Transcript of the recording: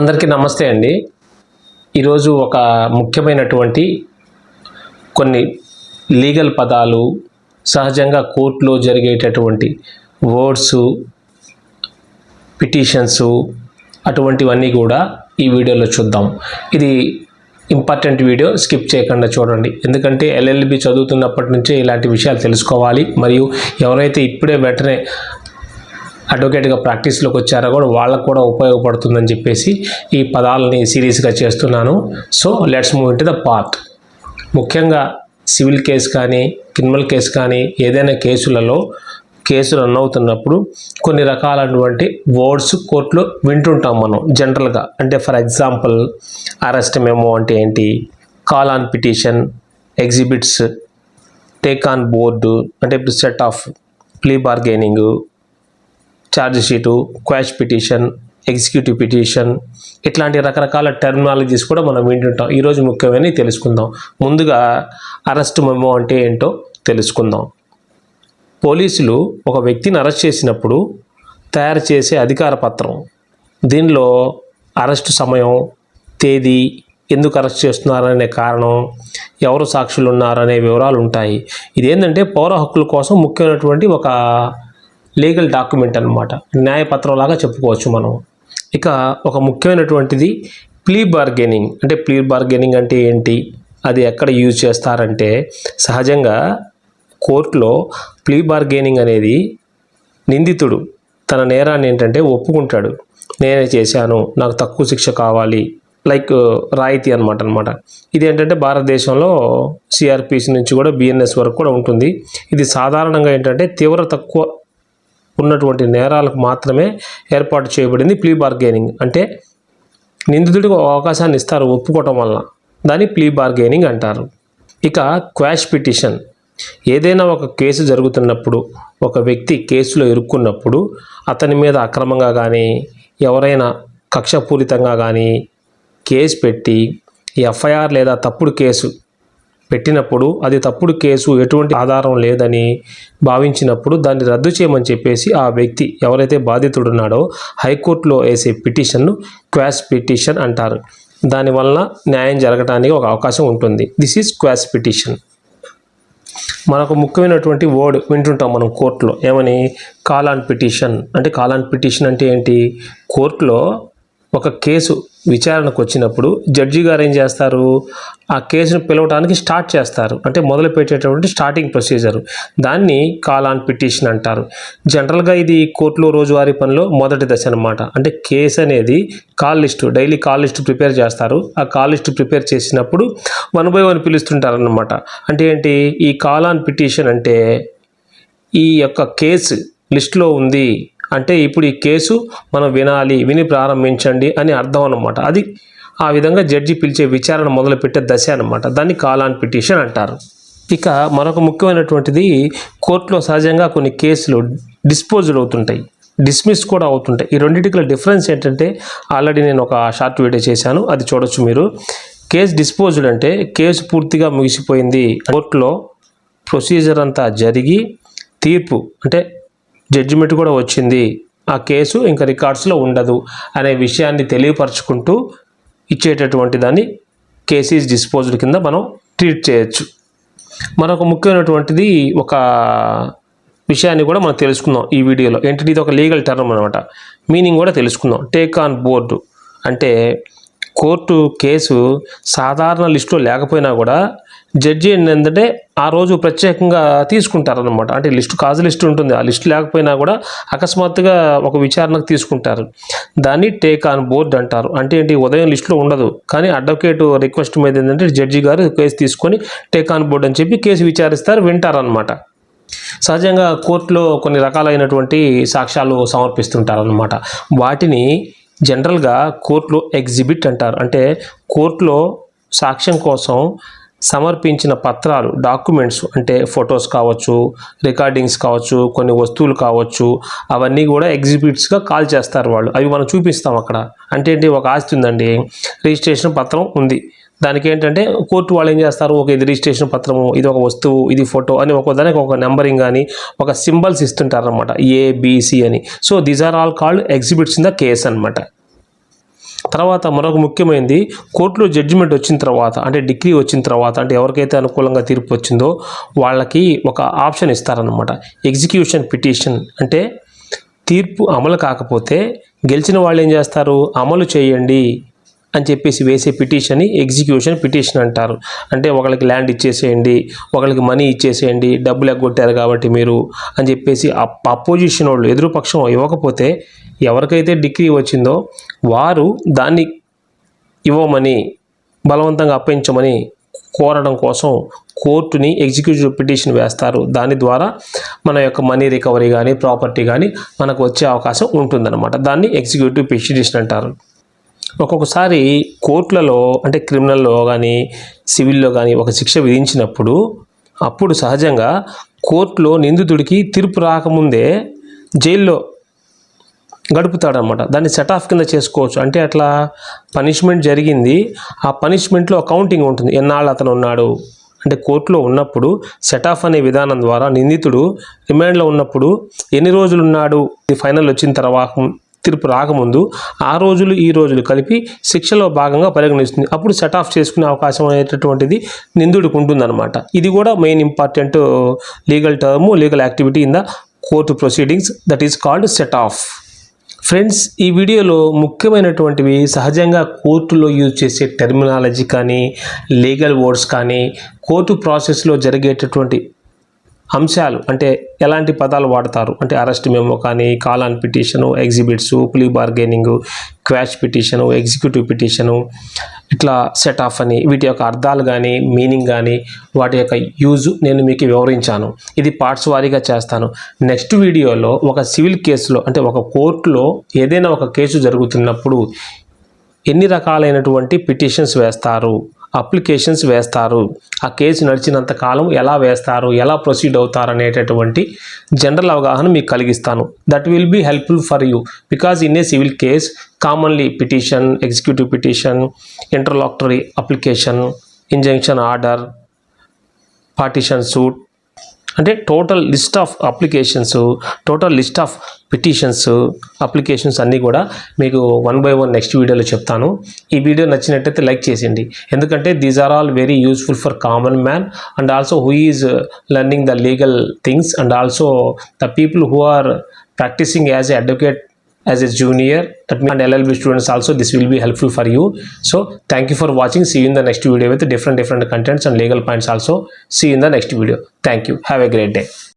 అందరికీ నమస్తే అండి. ఈరోజు ఒక ముఖ్యమైనటువంటి కొన్ని లీగల్ పదాలు, సహజంగా కోర్టులో జరిగేటటువంటి వర్డ్స్, పిటిషన్స్ అటువంటివన్నీ కూడా ఈ వీడియోలో చూద్దాం. ఇది ఇంపార్టెంట్ వీడియో, స్కిప్ చేయకుండా చూడండి. ఎందుకంటే ఎల్ఎల్బి చదువుతున్నప్పటి నుంచే ఇలాంటి విషయాలు తెలుసుకోవాలి. మరియు ఎవరైతే ఇప్పుడే వెంటనే అడ్వకేట్గా ప్రాక్టీస్లోకి వచ్చారో కూడా వాళ్ళకు కూడా ఉపయోగపడుతుందని చెప్పేసి ఈ పదాలని సిరీస్గా చేస్తున్నాను. So let's move into the part. ముఖ్యంగా సివిల్ కేసు కానీ క్రిమినల్ కేసు కానీ ఏదైనా కేసులు రన్ అవుతున్నప్పుడు కొన్ని రకాలైనటువంటి వర్డ్స్ కోర్టులో వింటుంటాం మనం జనరల్గా. అంటే ఫర్ ఎగ్జాంపుల్ అరెస్ట్ మెమో అంటే ఏంటి, call on petition, exhibits, take on board అంటే ఇప్పుడు set off, plea bargaining, charge sheet, quash petition, executive petition, ఇట్లాంటి రకరకాల టెర్మినాలజీస్ కూడా మనం వింటుంటాం. ఈరోజు ముఖ్యమైనవి తెలుసుకుందాం. ముందుగా అరెస్ట్ మెమో అంటే ఏంటో తెలుసుకుందాం. పోలీసులు ఒక వ్యక్తిని అరెస్ట్ చేసినప్పుడు తయారు చేసే అధికార పత్రం. దీనిలో అరెస్టు సమయం, తేదీ, ఎందుకు అరెస్ట్ చేస్తున్నారనే కారణం, ఎవరు సాక్షులు ఉన్నారనే వివరాలు ఉంటాయి. ఇదేంటంటే పౌర హక్కుల కోసం ముఖ్యమైనటువంటి ఒక లీగల్ డాక్యుమెంట్ అన్నమాట, న్యాయపత్రం లాగా చెప్పుకోవచ్చు మనం. ఇక ఒక ముఖ్యమైనటువంటిది ప్లీ బార్గెనింగ్. అంటే ప్లీ బార్గెనింగ్ అంటే ఏంటి, అది ఎక్కడ యూజ్ చేస్తారంటే సహజంగా కోర్టులో ప్లీ బార్గెనింగ్ అనేది నిందితుడు తన నేరాన్ని ఏంటంటే ఒప్పుకుంటాడు. నేనే చేశాను, నాకు తక్కువ శిక్ష కావాలి, లైక్ రాయితీ అనమాట. ఇది ఏంటంటే భారతదేశంలో సిఆర్పిసి నుంచి కూడా బిఎన్ఎస్ వరకు కూడా ఉంటుంది. ఇది సాధారణంగా ఏంటంటే తీవ్ర తక్కువ ఉన్నటువంటి నేరాలకు మాత్రమే ఏర్పాటు చేయబడింది ప్లీ బార్గెనింగ్. అంటే నిందితుడికి అవకాశాన్ని ఇస్తారు ఒప్పుకోవటం వలన, దాన్ని ప్లీ బార్గెనింగ్ అంటారు. ఇక క్వాష్ పిటిషన్, ఏదైనా ఒక కేసు జరుగుతున్నప్పుడు, ఒక వ్యక్తి కేసులో ఇరుక్కున్నప్పుడు అతని మీద అక్రమంగా కానీ ఎవరైనా కక్షపూరితంగా కానీ కేసు పెట్టి ఎఫ్ఐఆర్ లేదా తప్పుడు కేసు పెట్టినప్పుడు, అది తప్పుడు కేసు, ఎటువంటి ఆధారం లేదని భావించినప్పుడు దాన్ని రద్దు చేయమని చెప్పేసి ఆ వ్యక్తి ఎవరైతే బాధితుడున్నాడో హైకోర్టులో వేసే పిటిషన్ను క్వాష్ పిటిషన్ అంటారు. దానివల్ల న్యాయం జరగడానికి ఒక అవకాశం ఉంటుంది. This is quash petition. మనకు ముఖ్యమైనటువంటి వర్డ్ వింటుంటాం మనం కోర్టులో, ఏమని, కాల్ ఆన్ పిటిషన్. అంటే కాల్ ఆన్ పిటిషన్ అంటే ఏంటి, కోర్టులో ఒక కేసు విచారణకు వచ్చినప్పుడు జడ్జి గారు ఏం చేస్తారు, ఆ కేసును పిలవడానికి స్టార్ట్ చేస్తారు. అంటే మొదలు పెట్టేటటువంటి స్టార్టింగ్ ప్రొసీజర్, దాన్ని కాల్ ఆన్ పిటిషన్ అంటారు. జనరల్గా ఇది కోర్టులో రోజువారీ పనిలో మొదటి దశ అనమాట. అంటే కేసు అనేది call list, daily call list prepare చేస్తారు. ఆ కాల్ లిస్టు ప్రిపేర్ చేసినప్పుడు 1 by 1 పిలుస్తుంటారు అన్నమాట. అంటే ఏంటి, ఈ కాల్ ఆన్ పిటిషన్ అంటే ఈ యొక్క కేసు లిస్టులో ఉంది అంటే ఇప్పుడు ఈ కేసు మనం విని ప్రారంభించండి అని అర్థం అన్నమాట. అది ఆ విధంగా జడ్జి పిలిచే విచారణ మొదలుపెట్టే దశ అన్నమాట. దాన్ని కాల్ ఆన్ పిటిషన్ అంటారు. ఇక మరొక ముఖ్యమైనటువంటిది, కోర్టులో సహజంగా కొన్ని కేసులు డిస్పోజ్డ్ అవుతుంటాయి, డిస్మిస్ కూడా అవుతుంటాయి. ఈ రెండింటికి డిఫరెన్స్ ఏంటంటే ఆల్రెడీ నేను ఒక షార్ట్ వీడియో చేశాను, అది చూడొచ్చు మీరు. కేసు డిస్పోజ్డ్ అంటే కేసు పూర్తిగా ముగిసిపోయింది, కోర్టులో ప్రొసీజర్ అంతా జరిగి తీర్పు అంటే జడ్జిమెంట్ కూడా వచ్చింది, ఆ కేసు ఇంకా రికార్డ్స్లో ఉండదు అనే విషయాన్ని తెలియపరచుకుంటూ ఇచ్చేటటువంటి దాన్ని కేసు ఈజ్ డిస్పోజ్డ్ కింద మనం ట్రీట్ చేయొచ్చు. మరొక ముఖ్యమైనటువంటిది ఒక విషయాన్ని కూడా మనం తెలుసుకుందాం ఈ వీడియోలో. ఏంటంటే ఇది ఒక లీగల్ టర్మ్ అనమాట, మీనింగ్ కూడా తెలుసుకుందాం. టేక్ ఆన్ బోర్డు అంటే కోర్టు కేసు సాధారణ లిస్టులో లేకపోయినా కూడా జడ్జి ఏంటంటే ఆ రోజు ప్రత్యేకంగా తీసుకుంటారనమాట. అంటే కాజు లిస్టు ఉంటుంది, ఆ లిస్టు లేకపోయినా కూడా అకస్మాత్తుగా ఒక విచారణకు తీసుకుంటారు. దాన్ని టేక్ ఆన్ బోర్డ్ అంటారు. అంటే ఏంటి, ఉదయం లిస్టులో ఉండదు కానీ అడ్వకేట్ రిక్వెస్ట్ మీద ఏంటంటే జడ్జి గారు కేసు తీసుకొని టేక్ ఆన్ బోర్డ్ అని చెప్పి కేసు విచారిస్తారు, వింటారనమాట. సహజంగా కోర్టులో కొన్ని రకాలైనటువంటి సాక్ష్యాలు సమర్పిస్తుంటారనమాట. వాటిని జనరల్గా కోర్టులో ఎగ్జిబిట్ అంటారు. అంటే కోర్టులో సాక్ష్యం కోసం సమర్పించిన పత్రాలు, డాక్యుమెంట్స్, అంటే ఫొటోస్ కావచ్చు, రికార్డింగ్స్ కావచ్చు, కొన్ని వస్తువులు కావచ్చు, అవన్నీ కూడా ఎగ్జిబిట్స్గా కాల్ చేస్తారు వాళ్ళు. అవి మనం చూపిస్తాం అక్కడ. అంటే ఏంటి, ఒక ఆస్తి ఉందండి, రిజిస్ట్రేషన్ పత్రం ఉంది, దానికి ఏంటంటే కోర్టు వాళ్ళు ఏం చేస్తారు, ఒక ఇది రిజిస్ట్రేషన్ పత్రము, ఇది ఒక వస్తువు, ఇది ఫోటో అని దానికి ఒక నెంబరింగ్ కానీ ఒక సింబల్స్ ఇస్తుంటారు అనమాట, ఏబిసి అని. So these are all called exhibits in the case అనమాట. తర్వాత మరొక ముఖ్యమైనది, కోర్టులో జడ్జిమెంట్ వచ్చిన తర్వాత అంటే డిగ్రీ వచ్చిన తర్వాత అంటే ఎవరికైతే అనుకూలంగా తీర్పు వచ్చిందో వాళ్ళకి ఒక ఆప్షన్ ఇస్తారనమాట. ఎగ్జిక్యూషన్ పిటిషన్ అంటే తీర్పు అమలు కాకపోతే గెలిచిన వాళ్ళు ఏం చేస్తారు, అమలు చేయండి అని చెప్పేసి వేసే పిటిషన్ని ఎగ్జిక్యూషన్ పిటిషన్ అంటారు. అంటే ఒకళ్ళకి ల్యాండ్ ఇచ్చేసేయండి, ఒకళ్ళకి మనీ ఇచ్చేసేయండి, డబ్బులు ఎగ్గొట్టారు కాబట్టి మీరు అని చెప్పేసి అపోజిషన్ వాళ్ళు ఎదురుపక్షం ఇవ్వకపోతే ఎవరికైతే డిగ్రీ వచ్చిందో వారు దాన్ని ఇవ్వమని బలవంతంగా అప్పగించమని కోరడం కోసం కోర్టుని ఎగ్జిక్యూటివ్ పిటిషన్ వేస్తారు. దాని ద్వారా మన యొక్క మనీ రికవరీ కానీ ప్రాపర్టీ కానీ మనకు వచ్చే అవకాశం ఉంటుందన్నమాట. దాన్ని ఎగ్జిక్యూటివ్ పిటిషన్ అంటారు. ఒక్కొక్కసారి కోర్టులలో అంటే క్రిమినల్లో కానీ సివిల్లో కానీ ఒక శిక్ష విధించినప్పుడు అప్పుడు సహజంగా కోర్టులో నిందితుడికి తీర్పు రాకముందే జైల్లో గడుపుతాడనమాట. దాన్ని సెట్ ఆఫ్ కింద చేసుకోవచ్చు. అంటే అట్లా పనిష్మెంట్ జరిగింది, ఆ పనిష్మెంట్లో కౌంటింగ్ ఉంటుంది, ఎన్నాళ్ళు అతను ఉన్నాడు అంటే కోర్టులో ఉన్నప్పుడు సెట్ ఆఫ్ అనే విధానం ద్వారా నిందితుడు రిమాండ్లో ఉన్నప్పుడు ఎన్ని రోజులు ఉన్నాడు ఫైనల్ వచ్చిన తర్వాత తీర్పు రాకముందు ఆ రోజులు ఈ రోజులు కలిపి శిక్షలో భాగంగా పరిగణిస్తుంది. అప్పుడు సెట్ ఆఫ్ చేసుకునే అవకాశం అనేటటువంటిది నిందితుడికి ఉంటుందన్నమాట. ఇది కూడా main important legal term, legal activity in the court proceedings, that is called set of. Friends, ఈ వీడియోలో ముఖ్యమైనటువంటివి సహజంగా కోర్టులో యూజ్ చేసే టెర్మినాలజీ కానీ లీగల్ వర్డ్స్ కానీ కోర్టు ప్రాసెస్లో జరిగేటటువంటి అంశాలు అంటే ఎలాంటి పదాలు వాడతారు అంటే అరెస్ట్ మెమో కానీ, call on petition, exhibits, plea bargaining, quash petition, executive petition, ఇట్లా సెట్ ఆఫ్ అని వీటి యొక్క అర్థాలు కానీ మీనింగ్ కానీ వాటి యొక్క యూజ్ నేను మీకు వివరించాను. ఇది పార్ట్స్ వారీగా చేస్తాను. నెక్స్ట్ వీడియోలో ఒక సివిల్ కేసులో అంటే ఒక కోర్టులో ఏదైనా ఒక కేసు జరుగుతున్నప్పుడు ఎన్ని రకాలైనటువంటి పిటిషన్స్ వేస్తారు, అప్లికేషన్స్ వేస్తారు, ఆ కేసు నడిచినంత కాలం ఎలా వేస్తారు, ఎలా ప్రొసీడ్ అవుతారు అనేటటువంటి జనరల్ అవగాహన మీకు కలిగిస్తాను. That will be helpful for you because in a civil case commonly petition, executive petition, interlocutory application, injunction order, partition suit అంటే total list of applications, total list of petitions, applications అన్నీ కూడా మీకు 1 by 1 next వీడియోలో చెప్తాను. ఈ video నచ్చినట్టయితే like చేసేయండి. ఎందుకంటే these are all very useful for common man and also who is learning the legal things and also the people who are practising as a advocate as a junior and LLB students also. This will be helpful for you. So thank you for watching. See you in the next video with different contents and legal points also. See you in the next video. Thank you. Have a great day.